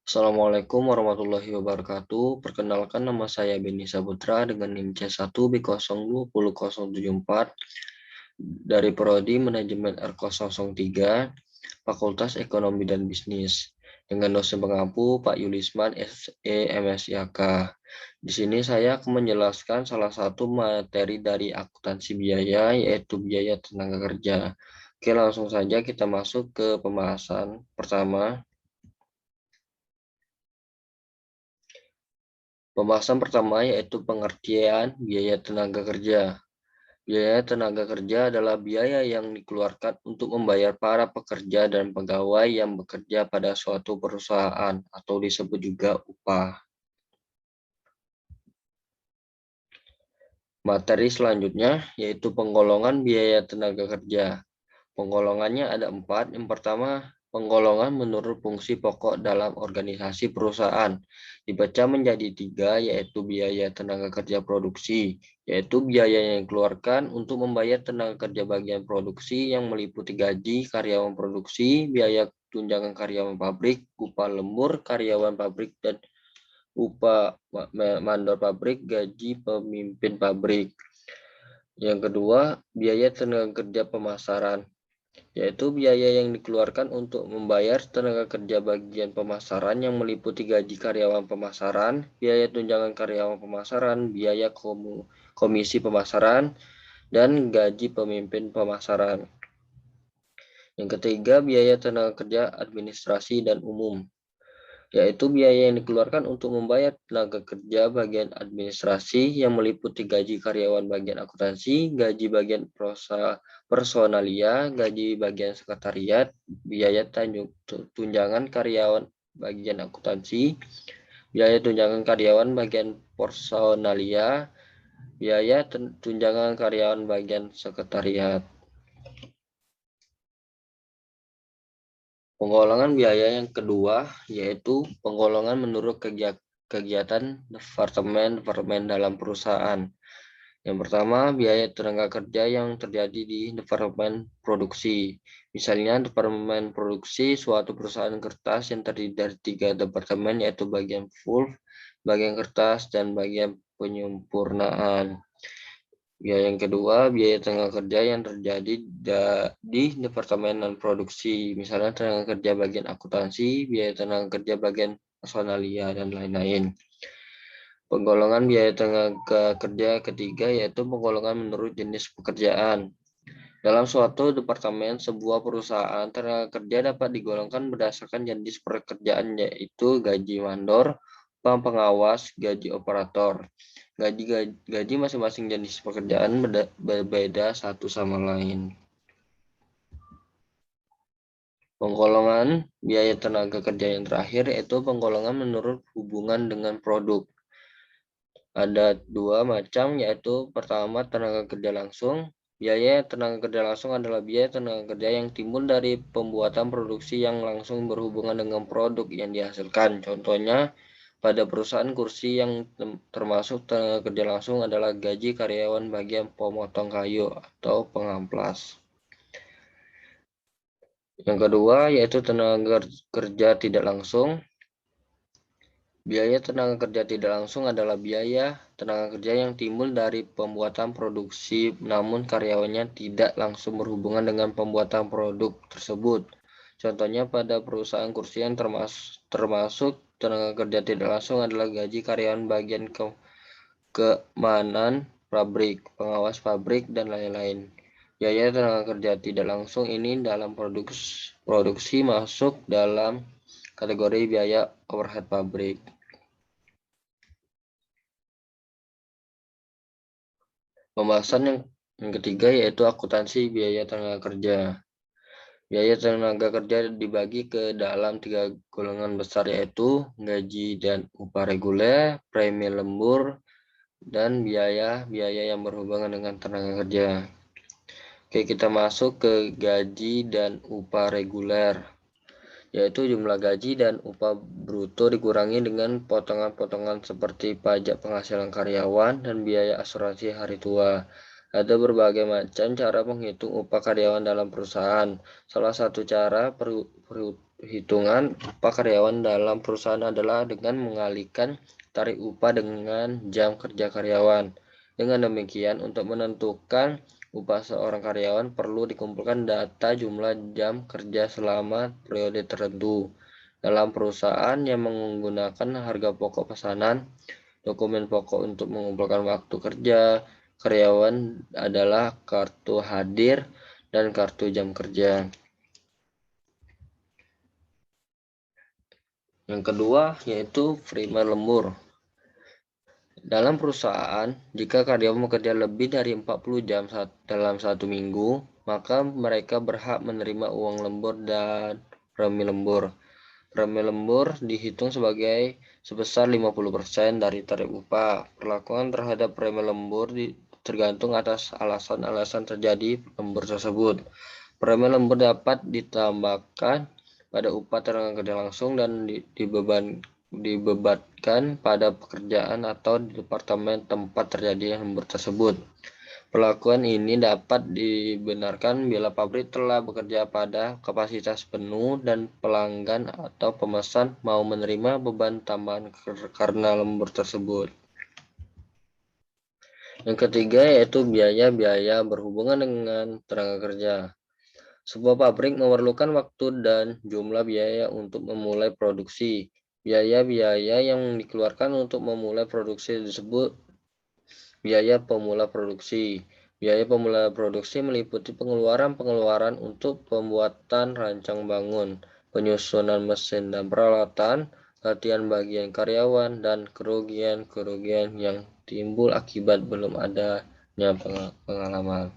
Assalamualaikum warahmatullahi wabarakatuh. Perkenalkan, nama saya Beni Saputra dengan NIM C1B020074 dari Prodi Manajemen R003, Fakultas Ekonomi dan Bisnis. Dengan dosen pengampu Pak Yulisman SE MSIAK. Di sini saya akan menjelaskan salah satu materi dari akuntansi biaya, yaitu biaya tenaga kerja. Oke, langsung saja kita masuk ke pembahasan pertama. Pembahasan pertama yaitu pengertian biaya tenaga kerja. Biaya tenaga kerja adalah biaya yang dikeluarkan untuk membayar para pekerja dan pegawai yang bekerja pada suatu perusahaan atau disebut juga upah. Materi selanjutnya yaitu penggolongan biaya tenaga kerja. Penggolongannya ada 4. Yang pertama, penggolongan menurut fungsi pokok dalam organisasi perusahaan. Dibaca menjadi 3, yaitu biaya tenaga kerja produksi, yaitu biaya yang dikeluarkan untuk membayar tenaga kerja bagian produksi yang meliputi gaji karyawan produksi, biaya tunjangan karyawan pabrik, upah lembur karyawan pabrik, dan upah mandor pabrik, gaji pemimpin pabrik. Yang kedua, biaya tenaga kerja pemasaran, yaitu biaya yang dikeluarkan untuk membayar tenaga kerja bagian pemasaran yang meliputi gaji karyawan pemasaran, biaya tunjangan karyawan pemasaran, biaya komisi pemasaran, dan gaji pemimpin pemasaran. Yang ketiga, biaya tenaga kerja administrasi dan umum, yaitu biaya yang dikeluarkan untuk membayar tenaga kerja bagian administrasi yang meliputi gaji karyawan bagian akuntansi, gaji bagian personalia, gaji bagian sekretariat, biaya tunjangan karyawan bagian akuntansi, biaya tunjangan karyawan bagian personalia, biaya tunjangan karyawan bagian sekretariat. Penggolongan biaya yang kedua yaitu penggolongan menurut kegiatan departemen dalam perusahaan. Yang pertama, biaya tenaga kerja yang terjadi di departemen produksi. Misalnya, departemen produksi suatu perusahaan kertas yang terdiri dari 3 departemen, yaitu bagian full, bagian kertas, dan bagian penyempurnaan. Biaya yang kedua, biaya tenaga kerja yang terjadi di departemen non-produksi. Misalnya tenaga kerja bagian akuntansi, biaya tenaga kerja bagian personalia, dan lain-lain. Penggolongan biaya tenaga kerja ketiga yaitu penggolongan menurut jenis pekerjaan. Dalam suatu departemen sebuah perusahaan, tenaga kerja dapat digolongkan berdasarkan jenis pekerjaan, yaitu gaji mandor, upah pengawas, gaji operator. Gaji masing-masing jenis pekerjaan berbeda satu sama lain. Penggolongan biaya tenaga kerja yang terakhir yaitu penggolongan menurut hubungan dengan produk. Ada 2 macam, yaitu pertama tenaga kerja langsung. Biaya tenaga kerja langsung adalah biaya tenaga kerja yang timbul dari pembuatan produksi yang langsung berhubungan dengan produk yang dihasilkan. Contohnya, pada perusahaan kursi yang termasuk tenaga kerja langsung adalah gaji karyawan bagian pemotong kayu atau pengamplas. Yang kedua, yaitu tenaga kerja tidak langsung. Biaya tenaga kerja tidak langsung adalah biaya tenaga kerja yang timbul dari pembuatan produksi, namun karyawannya tidak langsung berhubungan dengan pembuatan produk tersebut. Contohnya pada perusahaan kursi yang termasuk tenaga kerja tidak langsung adalah gaji karyawan bagian keamanan pabrik, pengawas pabrik, dan lain-lain. Biaya tenaga kerja tidak langsung ini dalam produksi masuk dalam kategori biaya overhead pabrik. Pembahasan yang ketiga yaitu akuntansi biaya tenaga kerja. Biaya tenaga kerja dibagi ke dalam 3 golongan besar, yaitu gaji dan upah reguler, premi lembur, dan biaya yang berhubungan dengan tenaga kerja. Oke, kita masuk ke gaji dan upah reguler, yaitu jumlah gaji dan upah bruto dikurangi dengan potongan-potongan seperti pajak penghasilan karyawan dan biaya asuransi hari tua. Ada berbagai macam cara menghitung upah karyawan dalam perusahaan. Salah satu cara hitungan upah karyawan dalam perusahaan adalah dengan mengalihkan tarif upah dengan jam kerja karyawan. Dengan demikian, untuk menentukan upah seorang karyawan perlu dikumpulkan data jumlah jam kerja selama periode tertentu. Dalam perusahaan yang menggunakan harga pokok pesanan, dokumen pokok untuk mengumpulkan waktu kerja karyawan adalah kartu hadir dan kartu jam kerja. Yang kedua yaitu prima lembur. Dalam perusahaan, jika karyawan bekerja lebih dari 40 jam dalam satu minggu, maka mereka berhak menerima uang lembur dan premi lembur. Premi lembur dihitung sebesar 50% dari tarif upah. Perlakuan terhadap premi lembur tergantung atas alasan-alasan terjadi lembur tersebut. Premi lembur dapat ditambahkan pada upah tenaga kerja langsung dan dibebankan pada pekerjaan atau di departemen tempat terjadi lembur tersebut. Perlakuan ini dapat dibenarkan bila pabrik telah bekerja pada kapasitas penuh dan pelanggan atau pemesan mau menerima beban tambahan karena lembur tersebut. Yang ketiga yaitu biaya-biaya berhubungan dengan tenaga kerja. Sebuah pabrik memerlukan waktu dan jumlah biaya untuk memulai produksi. Biaya-biaya yang dikeluarkan untuk memulai produksi disebut biaya pemula produksi. Biaya pemula produksi meliputi pengeluaran-pengeluaran untuk pembuatan rancang bangun, penyusunan mesin dan peralatan, latihan bagian karyawan, dan kerugian-kerugian yang timbul akibat belum adanya pengalaman.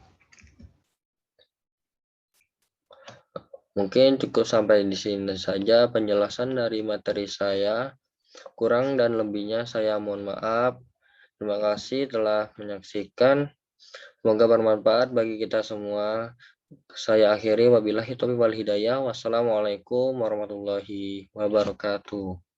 Mungkin cukup sampai di sini saja penjelasan dari materi saya. Kurang dan lebihnya saya mohon maaf. Terima kasih telah menyaksikan. Semoga bermanfaat bagi kita semua. Saya akhiri wabillahi taufiq wal hidayah. Wassalamualaikum warahmatullahi wabarakatuh.